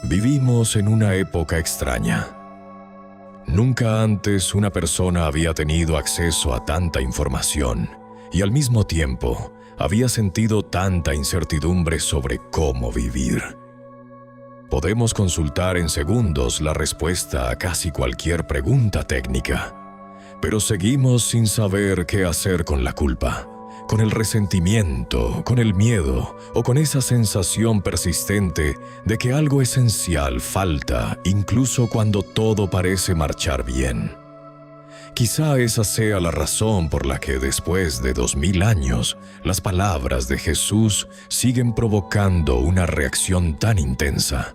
Vivimos en una época extraña. Nunca antes una persona había tenido acceso a tanta información y al mismo tiempo había sentido tanta incertidumbre sobre cómo vivir. Podemos consultar en segundos la respuesta a casi cualquier pregunta técnica, pero seguimos sin saber qué hacer con la culpa, con el resentimiento, con el miedo o con esa sensación persistente de que algo esencial falta incluso cuando todo parece marchar bien. Quizá esa sea la razón por la que después de 2000 años, las palabras de Jesús siguen provocando una reacción tan intensa.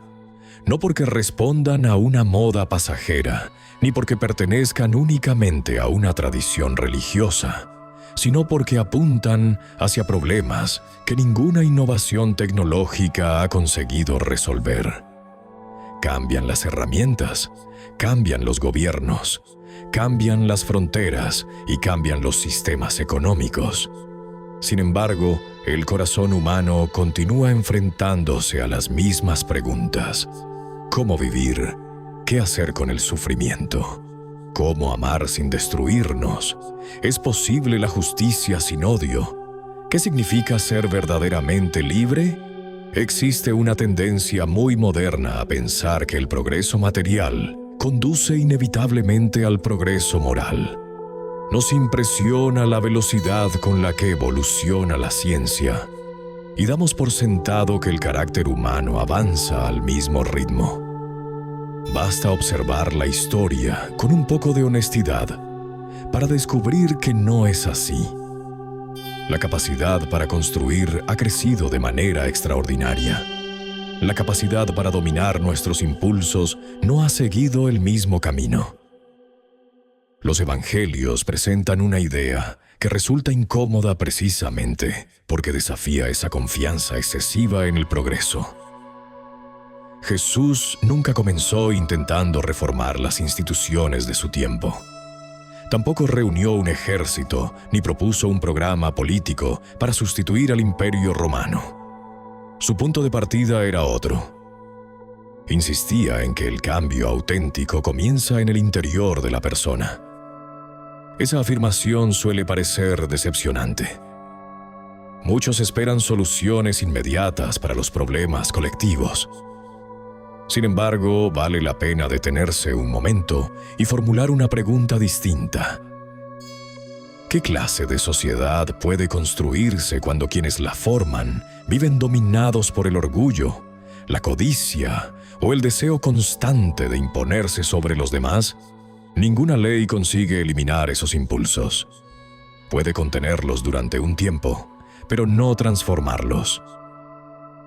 No porque respondan a una moda pasajera, ni porque pertenezcan únicamente a una tradición religiosa, sino porque apuntan hacia problemas que ninguna innovación tecnológica ha conseguido resolver. Cambian las herramientas, cambian los gobiernos, cambian las fronteras y cambian los sistemas económicos. Sin embargo, el corazón humano continúa enfrentándose a las mismas preguntas. ¿Cómo vivir? ¿Qué hacer con el sufrimiento? ¿Cómo amar sin destruirnos? ¿Es posible la justicia sin odio? ¿Qué significa ser verdaderamente libre? Existe una tendencia muy moderna a pensar que el progreso material conduce inevitablemente al progreso moral. Nos impresiona la velocidad con la que evoluciona la ciencia y damos por sentado que el carácter humano avanza al mismo ritmo. Basta observar la historia con un poco de honestidad para descubrir que no es así. La capacidad para construir ha crecido de manera extraordinaria. La capacidad para dominar nuestros impulsos no ha seguido el mismo camino. Los evangelios presentan una idea que resulta incómoda precisamente porque desafía esa confianza excesiva en el progreso. Jesús nunca comenzó intentando reformar las instituciones de su tiempo. Tampoco reunió un ejército ni propuso un programa político para sustituir al Imperio Romano. Su punto de partida era otro. Insistía en que el cambio auténtico comienza en el interior de la persona. Esa afirmación suele parecer decepcionante. Muchos esperan soluciones inmediatas para los problemas colectivos. Sin embargo, vale la pena detenerse un momento y formular una pregunta distinta. ¿Qué clase de sociedad puede construirse cuando quienes la forman viven dominados por el orgullo, la codicia o el deseo constante de imponerse sobre los demás? Ninguna ley consigue eliminar esos impulsos. Puede contenerlos durante un tiempo, pero no transformarlos.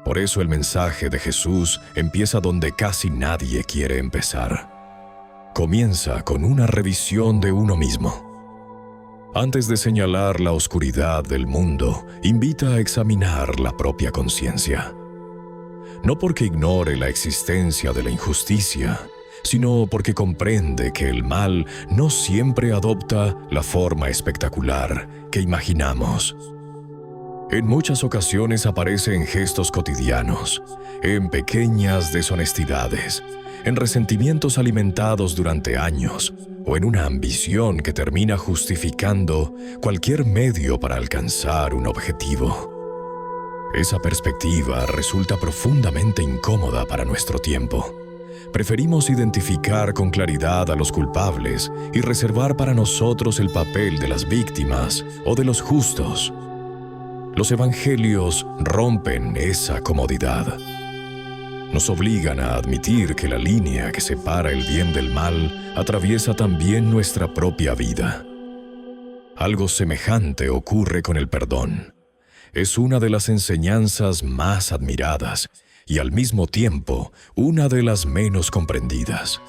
Por eso el mensaje de Jesús empieza donde casi nadie quiere empezar. Comienza con una revisión de uno mismo. Antes de señalar la oscuridad del mundo, invita a examinar la propia conciencia. No porque ignore la existencia de la injusticia, sino porque comprende que el mal no siempre adopta la forma espectacular que imaginamos. En muchas ocasiones aparece en gestos cotidianos, en pequeñas deshonestidades, en resentimientos alimentados durante años o en una ambición que termina justificando cualquier medio para alcanzar un objetivo. Esa perspectiva resulta profundamente incómoda para nuestro tiempo. Preferimos identificar con claridad a los culpables y reservar para nosotros el papel de las víctimas o de los justos. Los evangelios rompen esa comodidad. Nos obligan a admitir que la línea que separa el bien del mal atraviesa también nuestra propia vida. Algo semejante ocurre con el perdón. Es una de las enseñanzas más admiradas y al mismo tiempo una de las menos comprendidas.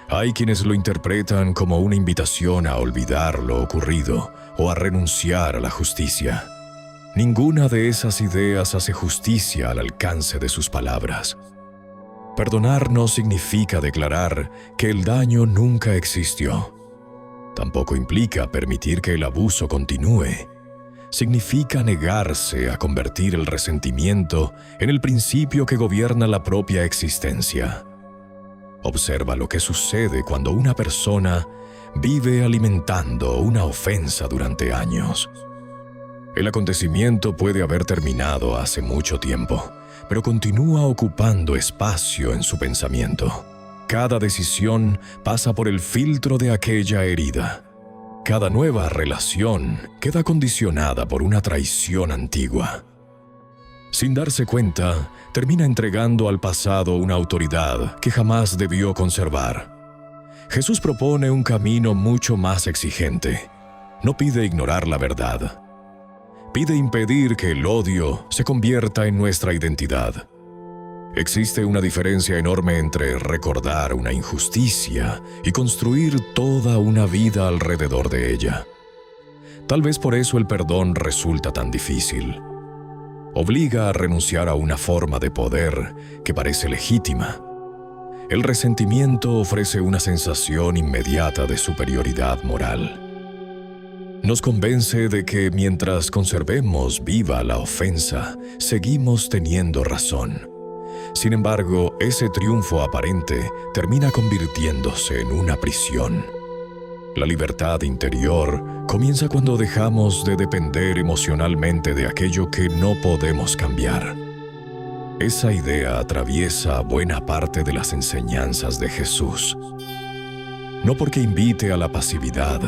Hay quienes lo interpretan como una invitación a olvidar lo ocurrido o a renunciar a la justicia. Ninguna de esas ideas hace justicia al alcance de sus palabras. Perdonar no significa declarar que el daño nunca existió. Tampoco implica permitir que el abuso continúe. significa negarse a convertir el resentimiento en el principio que gobierna la propia existencia. Observa lo que sucede cuando una persona vive alimentando una ofensa durante años. El acontecimiento puede haber terminado hace mucho tiempo, pero continúa ocupando espacio en su pensamiento. Cada decisión pasa por el filtro de aquella herida. Cada nueva relación queda condicionada por una traición antigua. Sin darse cuenta, termina entregando al pasado una autoridad que jamás debió conservar. Jesús propone un camino mucho más exigente. No pide ignorar la verdad. Pide impedir que el odio se convierta en nuestra identidad. Existe una diferencia enorme entre recordar una injusticia y construir toda una vida alrededor de ella. Tal vez por eso el perdón resulta tan difícil. Obliga a renunciar a una forma de poder que parece legítima. El resentimiento ofrece una sensación inmediata de superioridad moral. Nos convence de que mientras conservemos viva la ofensa, seguimos teniendo razón. Sin embargo, ese triunfo aparente termina convirtiéndose en una prisión. La libertad interior comienza cuando dejamos de depender emocionalmente de aquello que no podemos cambiar. Esa idea atraviesa buena parte de las enseñanzas de Jesús. No porque invite a la pasividad,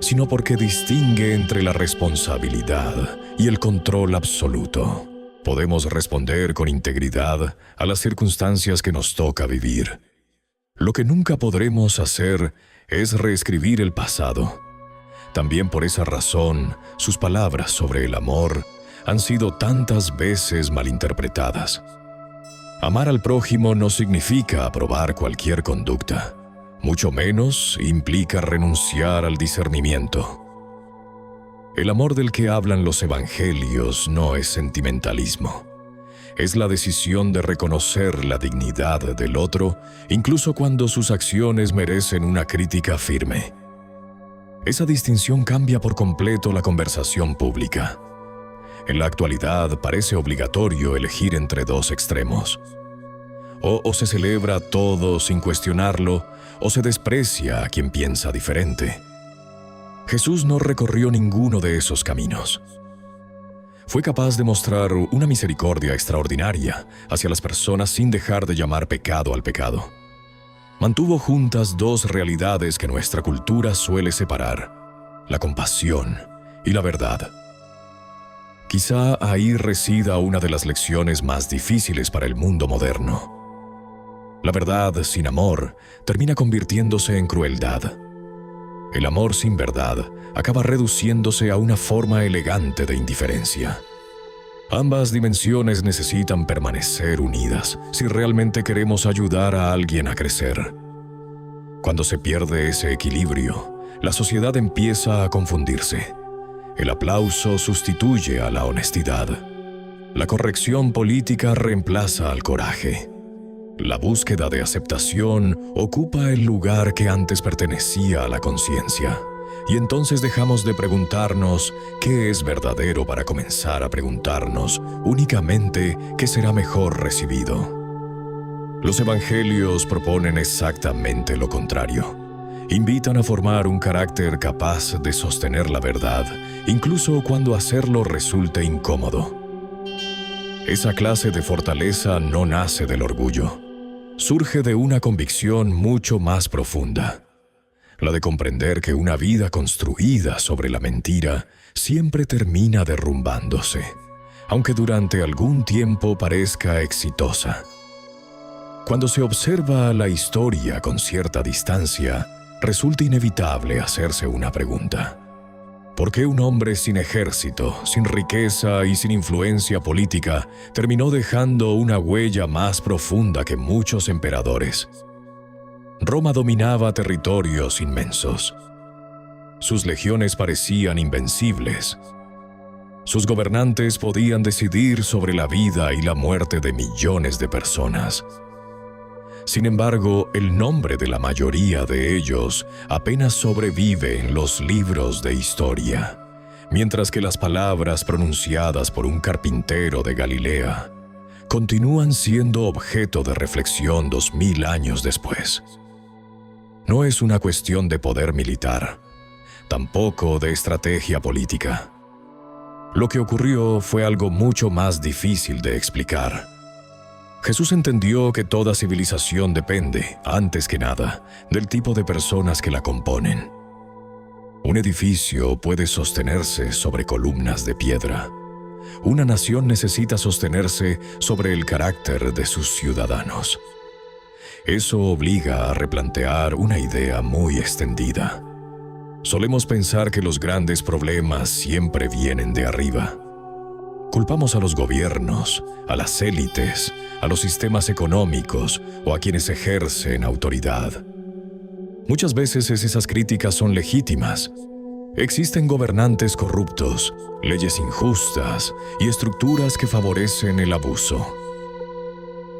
sino porque distingue entre la responsabilidad y el control absoluto. Podemos responder con integridad a las circunstancias que nos toca vivir. Lo que nunca podremos hacer es reescribir el pasado. También por esa razón, sus palabras sobre el amor han sido tantas veces malinterpretadas. Amar al prójimo no significa aprobar cualquier conducta. Mucho menos implica renunciar al discernimiento. El amor del que hablan los evangelios no es sentimentalismo. Es la decisión de reconocer la dignidad del otro, incluso cuando sus acciones merecen una crítica firme. Esa distinción cambia por completo la conversación pública. En la actualidad parece obligatorio elegir entre dos extremos. O se celebra todo sin cuestionarlo, o se desprecia a quien piensa diferente. Jesús no recorrió ninguno de esos caminos. Fue capaz de mostrar una misericordia extraordinaria hacia las personas sin dejar de llamar pecado al pecado. Mantuvo juntas dos realidades que nuestra cultura suele separar: la compasión y la verdad. Quizá ahí resida una de las lecciones más difíciles para el mundo moderno. La verdad sin amor termina convirtiéndose en crueldad. El amor sin verdad acaba reduciéndose a una forma elegante de indiferencia. Ambas dimensiones necesitan permanecer unidas si realmente queremos ayudar a alguien a crecer. Cuando se pierde ese equilibrio, la sociedad empieza a confundirse. El aplauso sustituye a la honestidad. La corrección política reemplaza al coraje. La búsqueda de aceptación ocupa el lugar que antes pertenecía a la conciencia, y entonces dejamos de preguntarnos qué es verdadero para comenzar a preguntarnos únicamente qué será mejor recibido. Los evangelios proponen exactamente lo contrario. Invitan a formar un carácter capaz de sostener la verdad, incluso cuando hacerlo resulte incómodo. Esa clase de fortaleza no nace del orgullo. Surge de una convicción mucho más profunda, la de comprender que una vida construida sobre la mentira siempre termina derrumbándose, aunque durante algún tiempo parezca exitosa. Cuando se observa la historia con cierta distancia, resulta inevitable hacerse una pregunta. ¿Por qué un hombre sin ejército, sin riqueza y sin influencia política terminó dejando una huella más profunda que muchos emperadores? Roma dominaba territorios inmensos. Sus legiones parecían invencibles. Sus gobernantes podían decidir sobre la vida y la muerte de millones de personas. Sin embargo, el nombre de la mayoría de ellos apenas sobrevive en los libros de historia, mientras que las palabras pronunciadas por un carpintero de Galilea continúan siendo objeto de reflexión 2000 años después. No es una cuestión de poder militar, tampoco de estrategia política. Lo que ocurrió fue algo mucho más difícil de explicar. Jesús entendió que toda civilización depende, antes que nada, del tipo de personas que la componen. Un edificio puede sostenerse sobre columnas de piedra. Una nación necesita sostenerse sobre el carácter de sus ciudadanos. Eso obliga a replantear una idea muy extendida. Solemos pensar que los grandes problemas siempre vienen de arriba. Culpamos a los gobiernos, a las élites, a los sistemas económicos o a quienes ejercen autoridad. Muchas veces esas críticas son legítimas. Existen gobernantes corruptos, leyes injustas y estructuras que favorecen el abuso.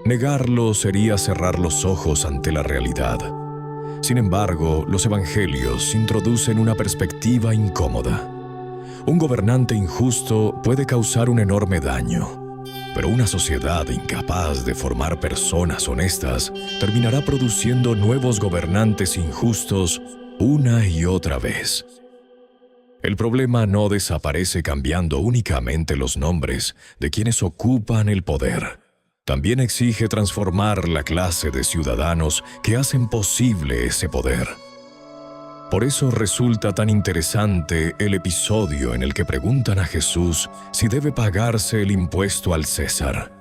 Negarlo sería cerrar los ojos ante la realidad. Sin embargo, los evangelios introducen una perspectiva incómoda. Un gobernante injusto puede causar un enorme daño, pero una sociedad incapaz de formar personas honestas terminará produciendo nuevos gobernantes injustos una y otra vez. El problema no desaparece cambiando únicamente los nombres de quienes ocupan el poder. También exige transformar la clase de ciudadanos que hacen posible ese poder. Por eso resulta tan interesante el episodio en el que preguntan a Jesús si debe pagarse el impuesto al César.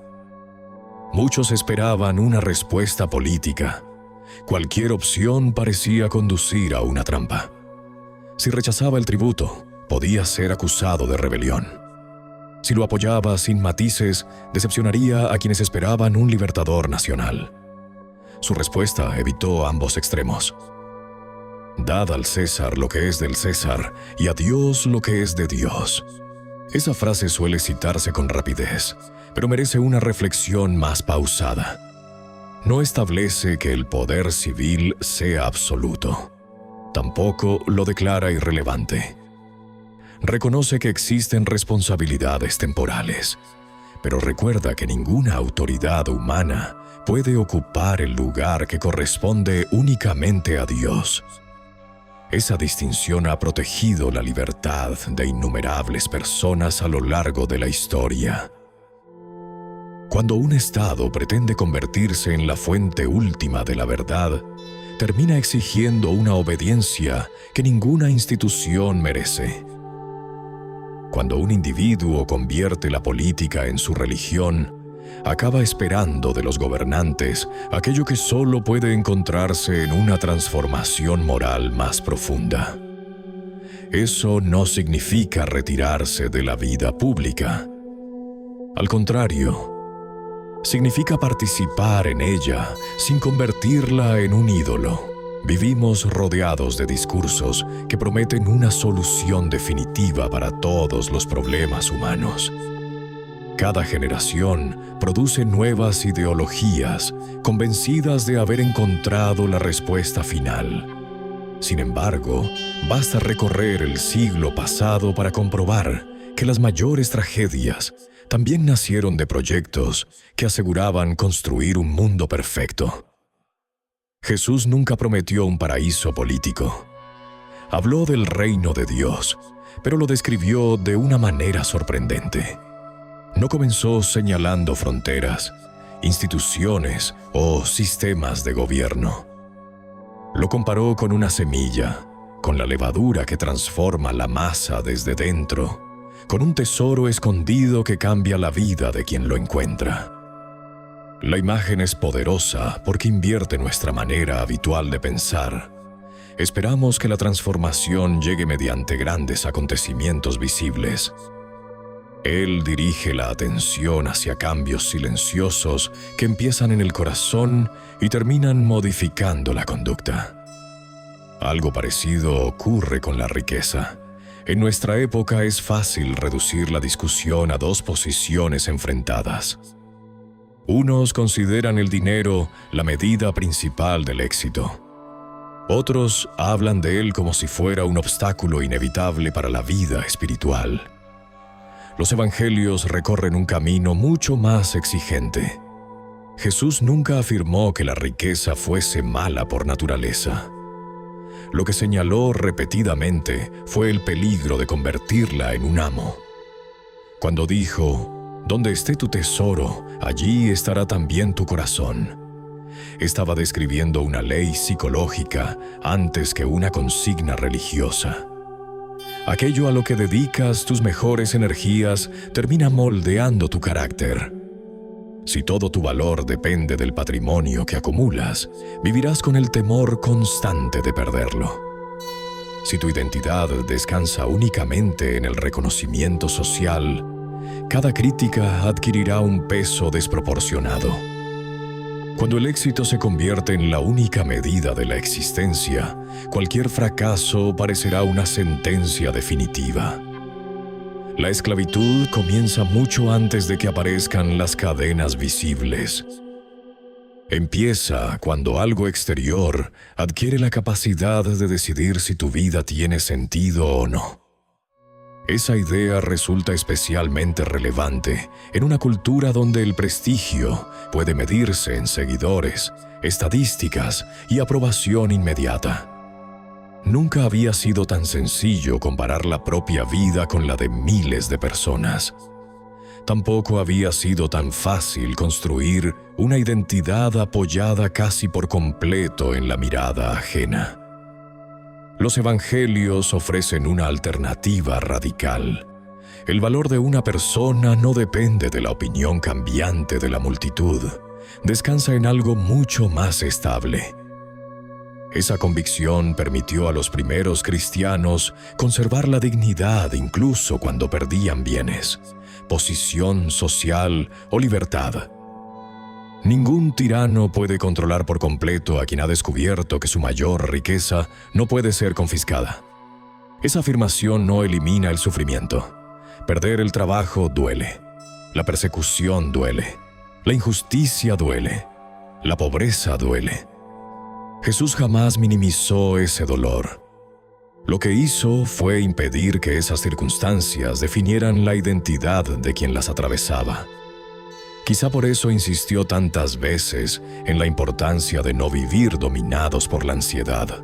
Muchos esperaban una respuesta política. Cualquier opción parecía conducir a una trampa. Si rechazaba el tributo, podía ser acusado de rebelión. Si lo apoyaba sin matices, decepcionaría a quienes esperaban un libertador nacional. Su respuesta evitó ambos extremos. Dad al César lo que es del César y a Dios lo que es de Dios. Esa frase suele citarse con rapidez, pero merece una reflexión más pausada. No establece que el poder civil sea absoluto. Tampoco lo declara irrelevante. Reconoce que existen responsabilidades temporales, pero recuerda que ninguna autoridad humana puede ocupar el lugar que corresponde únicamente a Dios. Esa distinción ha protegido la libertad de innumerables personas a lo largo de la historia. Cuando un Estado pretende convertirse en la fuente última de la verdad, termina exigiendo una obediencia que ninguna institución merece. Cuando un individuo convierte la política en su religión, acaba esperando de los gobernantes aquello que solo puede encontrarse en una transformación moral más profunda. Eso no significa retirarse de la vida pública. Al contrario, significa participar en ella sin convertirla en un ídolo. Vivimos rodeados de discursos que prometen una solución definitiva para todos los problemas humanos. Cada generación produce nuevas ideologías, convencidas de haber encontrado la respuesta final. Sin embargo, basta recorrer el siglo pasado para comprobar que las mayores tragedias también nacieron de proyectos que aseguraban construir un mundo perfecto. Jesús nunca prometió un paraíso político. Habló del reino de Dios, pero lo describió de una manera sorprendente. No comenzó señalando fronteras, instituciones o sistemas de gobierno. Lo comparó con una semilla, con la levadura que transforma la masa desde dentro, con un tesoro escondido que cambia la vida de quien lo encuentra. La imagen es poderosa porque invierte nuestra manera habitual de pensar. Esperamos que la transformación llegue mediante grandes acontecimientos visibles. Él dirige la atención hacia cambios silenciosos que empiezan en el corazón y terminan modificando la conducta. Algo parecido ocurre con la riqueza. En nuestra época es fácil reducir la discusión a dos posiciones enfrentadas. Unos consideran el dinero la medida principal del éxito. Otros hablan de él como si fuera un obstáculo inevitable para la vida espiritual. Los evangelios recorren un camino mucho más exigente. Jesús nunca afirmó que la riqueza fuese mala por naturaleza. Lo que señaló repetidamente fue el peligro de convertirla en un amo. Cuando dijo, «Donde esté tu tesoro, allí estará también tu corazón», estaba describiendo una ley psicológica antes que una consigna religiosa. Aquello a lo que dedicas tus mejores energías termina moldeando tu carácter. Si todo tu valor depende del patrimonio que acumulas, vivirás con el temor constante de perderlo. Si tu identidad descansa únicamente en el reconocimiento social, cada crítica adquirirá un peso desproporcionado. Cuando el éxito se convierte en la única medida de la existencia, cualquier fracaso parecerá una sentencia definitiva. La esclavitud comienza mucho antes de que aparezcan las cadenas visibles. Empieza cuando algo exterior adquiere la capacidad de decidir si tu vida tiene sentido o no. Esa idea resulta especialmente relevante en una cultura donde el prestigio puede medirse en seguidores, estadísticas y aprobación inmediata. Nunca había sido tan sencillo comparar la propia vida con la de miles de personas. Tampoco había sido tan fácil construir una identidad apoyada casi por completo en la mirada ajena. Los evangelios ofrecen una alternativa radical. El valor de una persona no depende de la opinión cambiante de la multitud. Descansa en algo mucho más estable. Esa convicción permitió a los primeros cristianos conservar la dignidad incluso cuando perdían bienes, posición social o libertad. Ningún tirano puede controlar por completo a quien ha descubierto que su mayor riqueza no puede ser confiscada. Esa afirmación no elimina el sufrimiento. Perder el trabajo duele. La persecución duele. La injusticia duele. La pobreza duele. Jesús jamás minimizó ese dolor. Lo que hizo fue impedir que esas circunstancias definieran la identidad de quien las atravesaba. Quizá por eso insistió tantas veces en la importancia de no vivir dominados por la ansiedad.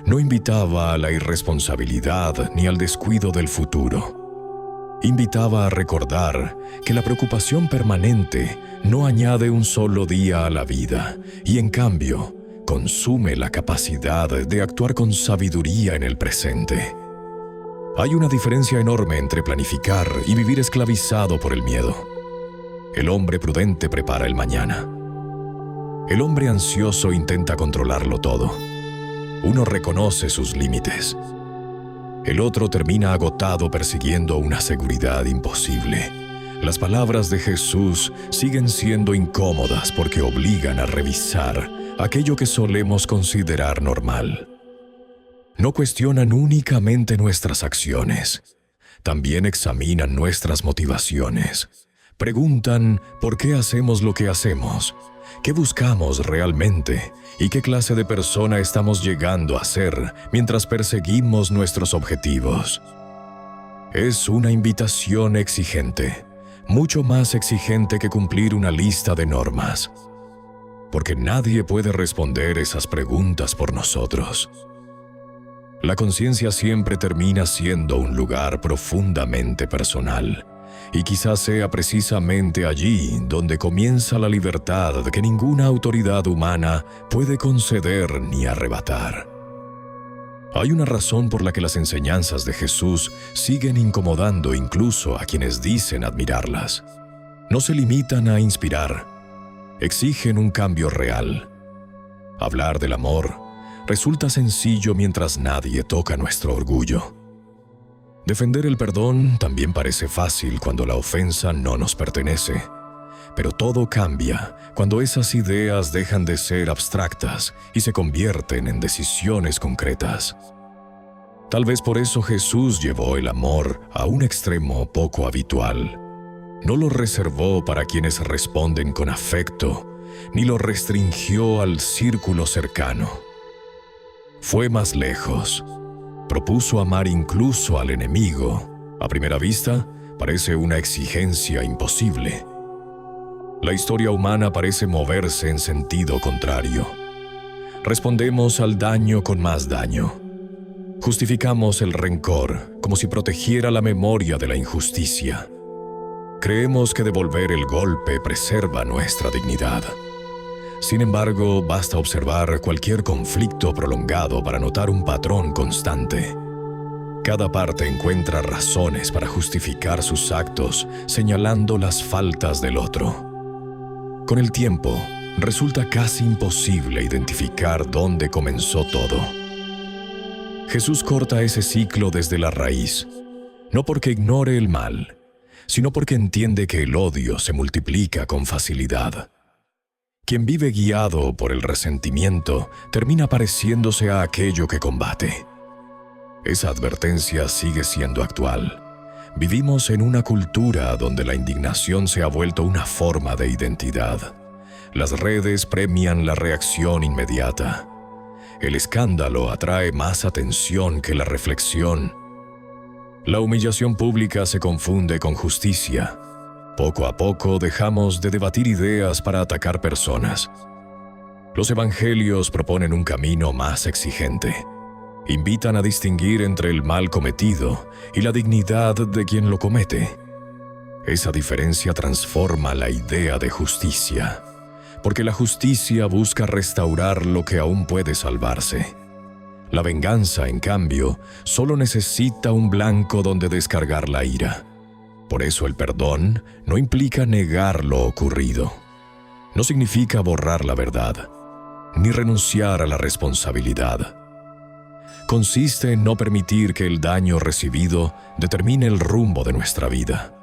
No invitaba a la irresponsabilidad ni al descuido del futuro. Invitaba a recordar que la preocupación permanente no añade un solo día a la vida y, en cambio, consume la capacidad de actuar con sabiduría en el presente. Hay una diferencia enorme entre planificar y vivir esclavizado por el miedo. El hombre prudente prepara el mañana. El hombre ansioso intenta controlarlo todo. Uno reconoce sus límites. El otro termina agotado persiguiendo una seguridad imposible. Las palabras de Jesús siguen siendo incómodas porque obligan a revisar aquello que solemos considerar normal. No cuestionan únicamente nuestras acciones, también examinan nuestras motivaciones. Preguntan por qué hacemos lo que hacemos, qué buscamos realmente y qué clase de persona estamos llegando a ser mientras perseguimos nuestros objetivos. Es una invitación exigente, mucho más exigente que cumplir una lista de normas, porque nadie puede responder esas preguntas por nosotros. La conciencia siempre termina siendo un lugar profundamente personal, y quizás sea precisamente allí donde comienza la libertad que ninguna autoridad humana puede conceder ni arrebatar. Hay una razón por la que las enseñanzas de Jesús siguen incomodando incluso a quienes dicen admirarlas. No se limitan a inspirar, exigen un cambio real. Hablar del amor resulta sencillo mientras nadie toca nuestro orgullo. Defender el perdón también parece fácil cuando la ofensa no nos pertenece. Pero todo cambia cuando esas ideas dejan de ser abstractas y se convierten en decisiones concretas. Tal vez por eso Jesús llevó el amor a un extremo poco habitual. No lo reservó para quienes responden con afecto, ni lo restringió al círculo cercano. fue más lejos. Propuso amar incluso al enemigo. A primera vista, parece una exigencia imposible. La historia humana parece moverse en sentido contrario. Respondemos al daño con más daño. Justificamos el rencor como si protegiera la memoria de la injusticia. Creemos que devolver el golpe preserva nuestra dignidad. Sin embargo, basta observar cualquier conflicto prolongado para notar un patrón constante. Cada parte encuentra razones para justificar sus actos, señalando las faltas del otro. Con el tiempo, resulta casi imposible identificar dónde comenzó todo. Jesús corta ese ciclo desde la raíz, no porque ignore el mal, sino porque entiende que el odio se multiplica con facilidad. Quien vive guiado por el resentimiento termina pareciéndose a aquello que combate. Esa advertencia sigue siendo actual. Vivimos en una cultura donde la indignación se ha vuelto una forma de identidad. Las redes premian la reacción inmediata. El escándalo atrae más atención que la reflexión. La humillación pública se confunde con justicia. Poco a poco dejamos de debatir ideas para atacar personas. Los evangelios proponen un camino más exigente. Invitan a distinguir entre el mal cometido y la dignidad de quien lo comete. Esa diferencia transforma la idea de justicia, porque la justicia busca restaurar lo que aún puede salvarse. La venganza, en cambio, solo necesita un blanco donde descargar la ira. Por eso el perdón no implica negar lo ocurrido. No significa borrar la verdad, ni renunciar a la responsabilidad. Consiste en no permitir que el daño recibido determine el rumbo de nuestra vida.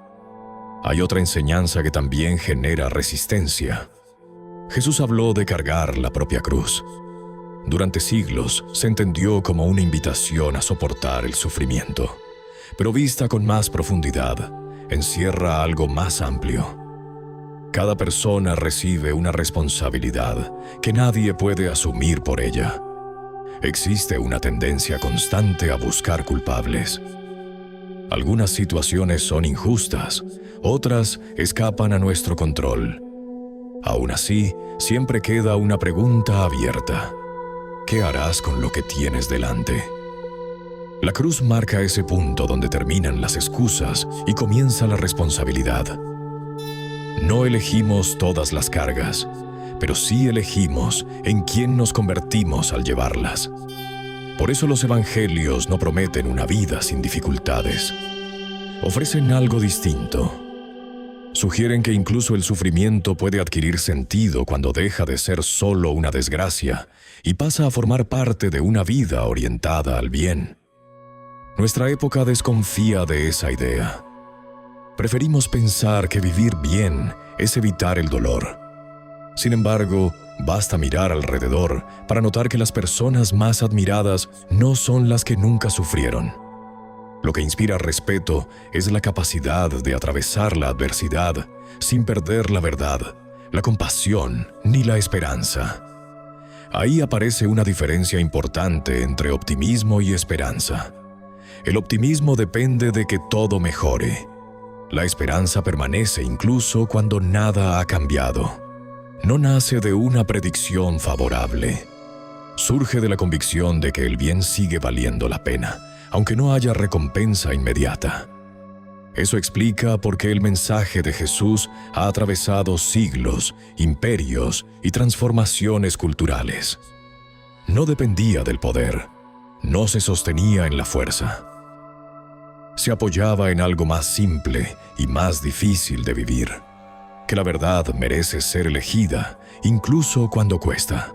Hay otra enseñanza que también genera resistencia. Jesús habló de cargar la propia cruz. Durante siglos se entendió como una invitación a soportar el sufrimiento, pero vista con más profundidad, encierra algo más amplio. Cada persona recibe una responsabilidad que nadie puede asumir por ella. Existe una tendencia constante a buscar culpables. Algunas situaciones son injustas, otras escapan a nuestro control. Aún así, siempre queda una pregunta abierta. ¿Qué harás con lo que tienes delante? La cruz marca ese punto donde terminan las excusas y comienza la responsabilidad. No elegimos todas las cargas, pero sí elegimos en quién nos convertimos al llevarlas. Por eso los evangelios no prometen una vida sin dificultades. Ofrecen algo distinto. Sugieren que incluso el sufrimiento puede adquirir sentido cuando deja de ser solo una desgracia y pasa a formar parte de una vida orientada al bien. Nuestra época desconfía de esa idea. Preferimos pensar que vivir bien es evitar el dolor. Sin embargo, basta mirar alrededor para notar que las personas más admiradas no son las que nunca sufrieron. Lo que inspira respeto es la capacidad de atravesar la adversidad sin perder la verdad, la compasión ni la esperanza. Ahí aparece una diferencia importante entre optimismo y esperanza. El optimismo depende de que todo mejore. La esperanza permanece incluso cuando nada ha cambiado. No nace de una predicción favorable. Surge de la convicción de que el bien sigue valiendo la pena, aunque no haya recompensa inmediata. Eso explica por qué el mensaje de Jesús ha atravesado siglos, imperios y transformaciones culturales. No dependía del poder, no se sostenía en la fuerza. Se apoyaba en algo más simple y más difícil de vivir, que la verdad merece ser elegida, incluso cuando cuesta,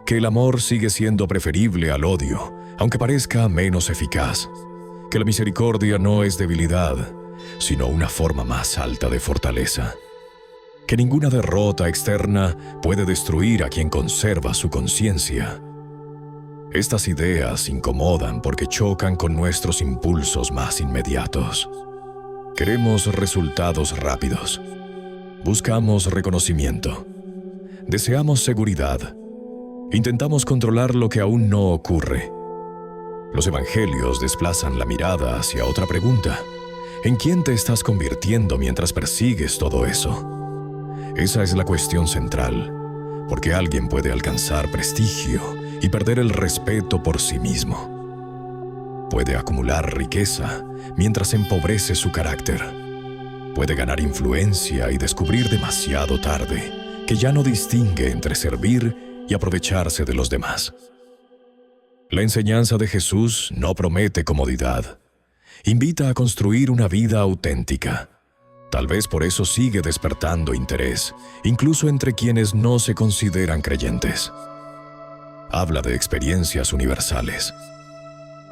que el amor sigue siendo preferible al odio, aunque parezca menos eficaz, que la misericordia no es debilidad, sino una forma más alta de fortaleza, que ninguna derrota externa puede destruir a quien conserva su conciencia. Estas ideas incomodan porque chocan con nuestros impulsos más inmediatos. Queremos resultados rápidos. Buscamos reconocimiento. Deseamos seguridad. Intentamos controlar lo que aún no ocurre. Los evangelios desplazan la mirada hacia otra pregunta. ¿En quién te estás convirtiendo mientras persigues todo eso? Esa es la cuestión central, porque alguien puede alcanzar prestigio y perder el respeto por sí mismo. Puede acumular riqueza mientras empobrece su carácter. Puede ganar influencia y descubrir demasiado tarde que ya no distingue entre servir y aprovecharse de los demás. La enseñanza de Jesús no promete comodidad. Invita a construir una vida auténtica. Tal vez por eso sigue despertando interés, incluso entre quienes no se consideran creyentes. Habla de experiencias universales.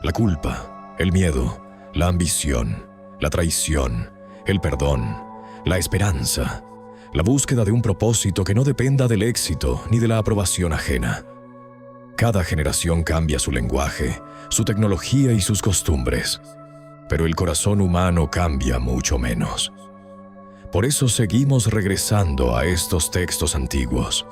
La culpa, el miedo, la ambición, la traición, el perdón, la esperanza, la búsqueda de un propósito que no dependa del éxito ni de la aprobación ajena. Cada generación cambia su lenguaje, su tecnología y sus costumbres, pero el corazón humano cambia mucho menos. Por eso seguimos regresando a estos textos antiguos.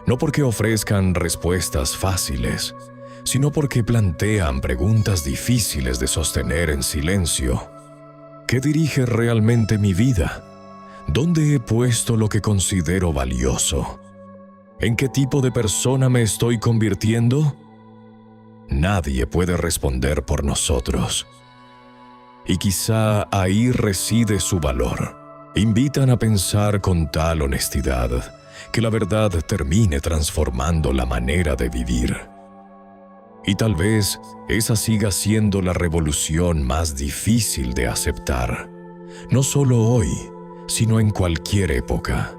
No porque ofrezcan respuestas fáciles, sino porque plantean preguntas difíciles de sostener en silencio. ¿Qué dirige realmente mi vida? ¿Dónde he puesto lo que considero valioso? ¿En qué tipo de persona me estoy convirtiendo? Nadie puede responder por nosotros. Y quizá ahí reside su valor. Invitan a pensar con tal honestidad que la verdad termine transformando la manera de vivir. Y tal vez esa siga siendo la revolución más difícil de aceptar, no solo hoy, sino en cualquier época.